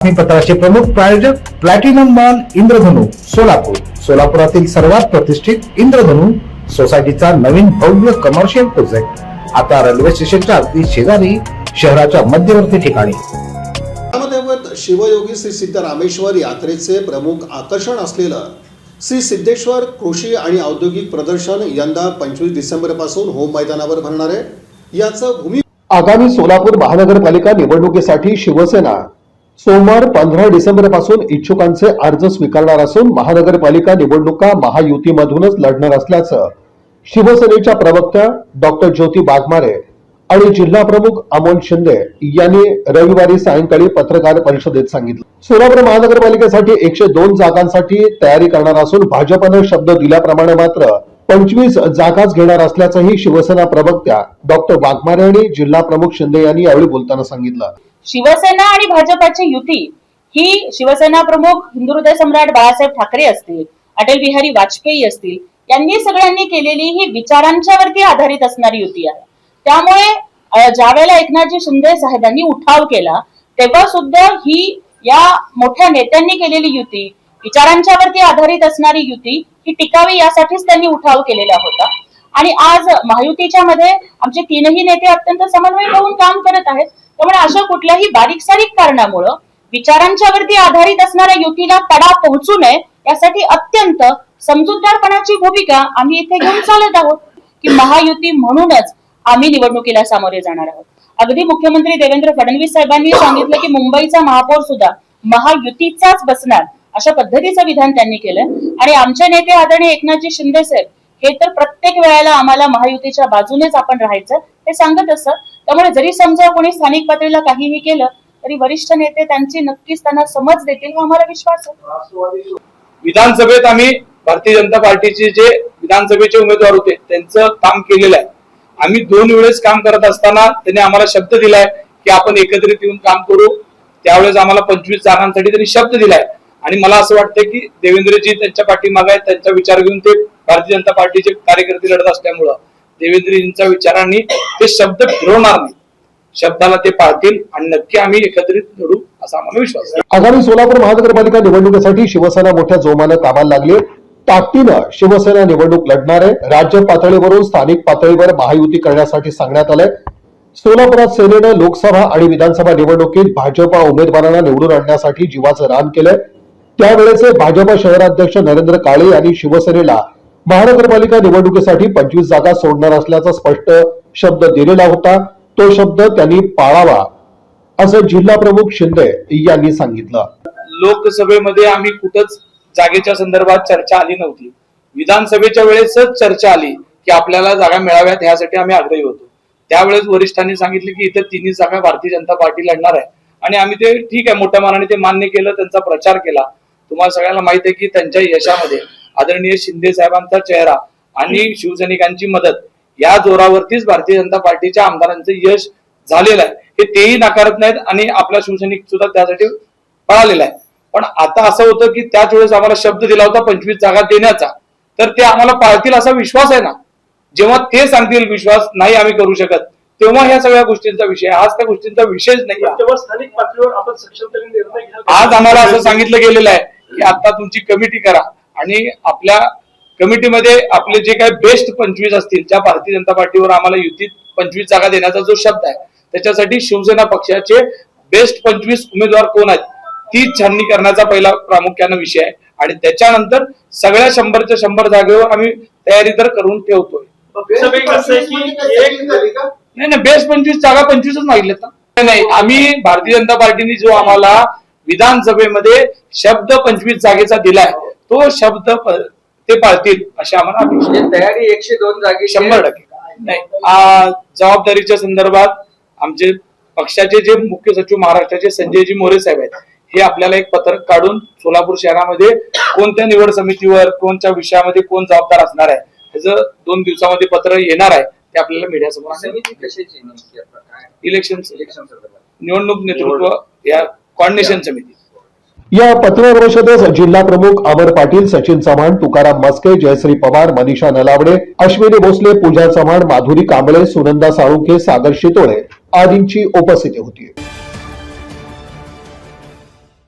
पत्राचे प्रमुख प्रायोजक प्लॅटिनम मॉल इंद्रधनु सोलापूर। सोलापुरातील सर्वात प्रतिष्ठित इंद्रधनु सोसायटीचा नवीन भव्य कमर्शियल प्रोजेक्ट आता रेल्वे स्टेशनच्या अगदी शेजारी शहराच्या मध्यवर्ती ठिकाणी। ग्रामदैवत शिवयोगी श्री सिद्धरामेश्वर यात्रेचे प्रमुख आकर्षण असलेलं श्री सिद्धेश्वर कृषी आणि औद्योगिक प्रदर्शन यंदा 25 डिसेंबर पासून होम मैदानावर भरणार आहे। याचं भूमी आगामी सोलापूर महानगरपालिका निवडणुकीसाठी शिवसेना सोमवार 15 डिसेंबर पासून इच्छुकांचे अर्ज स्वीकारणार असून महानगरपालिका निवडणुका महायुतीमधूनच लढणार असल्याचं शिवसेनेच्या प्रवक्त्या डॉक्टर ज्योती वाघमारे आणि जिल्हा प्रमुख अमोल शिंदे यांनी रविवारी सायंकाळी पत्रकार परिषदेत सांगितलं। सोलापूर महानगरपालिकेसाठी 102 जागांसाठी तयारी करणार असून भाजपने शब्द दिल्याप्रमाणे मात्र 25 जागाच घेणार असल्याचंही शिवसेना प्रवक्त्या डॉक्टर वाघमारे आणि जिल्हा प्रमुख शिंदे यांनी यावेळी बोलताना सांगितलं। शिवसेना आणि भाजपाची युती ही शिवसेना प्रमुख हिंदुहृदय सम्राट बाळासाहेब ठाकरे असतील, अटल बिहारी वाजपेयी असतील, यांनी सगळ्यांनी केलेली ही विचारांच्यावरती आधारित असणारी युती आहे। त्यामुळे ज्यावेळेला एकनाथजी शिंदे साहेबांनी उठाव केला तेव्हा सुद्धा ही या मोठ्या नेत्यांनी केलेली युती, विचारांच्यावरती आधारित असणारी युती ही टिकावी यासाठीच त्यांनी उठाव केलेला होता। आणि आज महायुतीच्या मध्ये आमचे तीनही नेते अत्यंत समन्वय होऊन काम करत आहेत। त्यामुळे अशा कुठल्याही बारीक सारीक कारणामुळे विचारांच्यावरती आधारित असणाऱ्या युतीला तडा पोहोचू नये यासाठी अत्यंत समजूतदारपणाची भूमिका आम्ही इथे घेऊन चालत आहोत की महायुती म्हणूनच आम्ही निवडणुकीला सामोरे जाणार आहोत। अगदी मुख्यमंत्री देवेंद्र फडणवीस साहेबांनी सांगितलं की मुंबईचा महापौर सुद्धा महायुतीचाच बसणार, अशा पद्धतीचं विधान त्यांनी केलं। आणि आमचे नेते आदरणीय एकनाथजी शिंदे साहेब हे तर प्रत्येक वेळेला आम्हाला महायुतीच्या बाजूनेच आपण राहायचं हे सांगत असत। त्यामुळे जरी समजा कोणी स्थानिक पातळीला काहीही केलं तरी वरिष्ठ नेते त्यांची नक्कीच त्यांना समज देतील हा आम्हाला विश्वास आहे। विधानसभेत आम्ही भारतीय जनता पार्टीचे जे विधानसभेचे उमेदवार होते त्यांचं काम केलेलं आहे। आम्ही 2 वेळेस काम करत असताना त्यांनी आम्हाला शब्द दिलाय की आपण एकत्रित येऊन काम करू। त्यावेळेस आम्हाला 25 जागांसाठी त्यांनी शब्द दिलाय आणि मला असं वाटतं की देवेंद्रजी त्यांच्या पाठीमागे आहेत, त्यांचा विचार घेऊन ते भारतीय जनता पार्टीचे कार्यकर्ते लढत असल्यामुळं देवेंद्रजींच्या विचारांनी ते शब्द फिरवणार नाही, शब्दाला ते पाळतील आणि नक्की आम्ही एकत्रित लढू असा आम्हाला विश्वास आहे। आगामी सोलापूर महानगरपालिका निवडणुकीसाठी शिवसेना मोठ्या जोमाने कामाला लागली, ताकदीनं शिवसेना निवडणूक लढणार आहे। राज्य पातळीवरून स्थानिक पातळीवर महायुती करण्यासाठी सांगण्यात आलंय। सोलापुरात सेनेनं लोकसभा आणि विधानसभा निवडणुकीत भाजपा उमेदवारांना निवडून आणण्यासाठी जीवाचं रान केलंय। त्यावेळेचे भाजपा शहराध्यक्ष नरेंद्र काळे यांनी शिवसेनेला महानगरपालिका निवडणुकीसाठी 25 जागा सोडणार असल्याचा स्पष्ट शब्द दिलेला होता, तो शब्द त्यांनी पाळावा असं जिल्हा प्रमुख शिंदे यांनी सांगितलं। लोकसभेमध्ये आम्ही कुठंच जागेच्या संदर्भात चर्चा आली नव्हती, विधानसभेच्या वेळेसच चर्चा आली की आपल्याला जागा मिळाव्यात यासाठी आम्ही आग्रही होतो। त्यावेळेस वरिष्ठांनी सांगितले की इथे 3 जागा भारतीय जनता पार्टी लढणार आहे आणि आम्ही ते ठीक आहे मोठ्या मनाने ते मान्य केलं, त्यांचा प्रचार केला। तुम्हाला सगळ्यांना माहित आहे की त्यांच्या यशामध्ये आदरणीय शिंदे साहेबांचा चेहरा आणि शिवसैनिकांची मदत या जोरावरतीच भारतीय जनता पार्टीच्या आमदारांचं यश झालेलं आहे, हे तेही नाकारत नाहीत आणि आपला शिवसैनिक सुद्धा त्यासाठी पळालेला आहे। पण आता असं होतं की त्याच वेळेस आम्हाला शब्द दिला होता 25 जागा देण्याचा, तर ते आम्हाला पाळतील असा विश्वास आहे ना। जेव्हा ते सांगतील विश्वास नाही आम्ही करू शकत तेव्हा ह्या सगळ्या गोष्टींचा विषय, आज त्या गोष्टींचा विषयच नाही। स्थानिक पातळीवर आपण सक्षमतेने निर्णय घ्या। आज आम्हाला असं सांगितलं गेलेलं आहे की आता तुमची कमिटी करा आणि आपल्या कमिटीमध्ये आपले जे काही बेस्ट 25 असतील, ज्या भारतीय जनता पार्टीवर आम्हाला युतीत 25 जागा देण्याचा जो शब्द आहे त्याच्यासाठी शिवसेना पक्षाचे बेस्ट 25 उमेदवार कोण आहेत ती छाननी करण्याचा पहिला प्रामुख्याने विषय आहे आणि त्याच्यानंतर सगळ्या 100च्या 100 जागेवर आम्ही तयारी तर करून ठेवतोय। नाही, बेस्ट 25 जागा 25च मागितलेत ना। नाही, आम्ही भारतीय जनता पार्टीने जो आम्हाला विधानसभेमध्ये शब्द 25 जागेचा दिलाय तो शब्द ते पाळतील अशी आम्हाला तयारी 102 जागे 100%। नाही, जबाबदारीच्या संदर्भात आमचे पक्षाचे जे मुख्य सचिव महाराष्ट्राचे संजयजी मोरे साहेब आहेत, हे आपल्याला एक पत्रक काढून सोलापूर शहरामध्ये कोणत्या निवड समितीवर कोणत्या विषयामध्ये कोण जबाबदार असणार आहे त्याचं 2 दिवसामध्ये पत्र येणार आहे, ते आपल्याला मीडियासमोर इलेक्शन निवडणूक नेतृत्व या कोऑर्डिनेशन समिती। या पत्रकार परिषदेस जिल्हा प्रमुख अमर पाटील, सचिन चव्हाण, तुकाराम मस्के, जयश्री पवार, मनीषा नलावडे, अश्विनी भोसले, पूजा चव्हाण, माधुरी कांबळे, सुनंदा साळुंखे, सागर शितोळे आदींची उपस्थिती होती।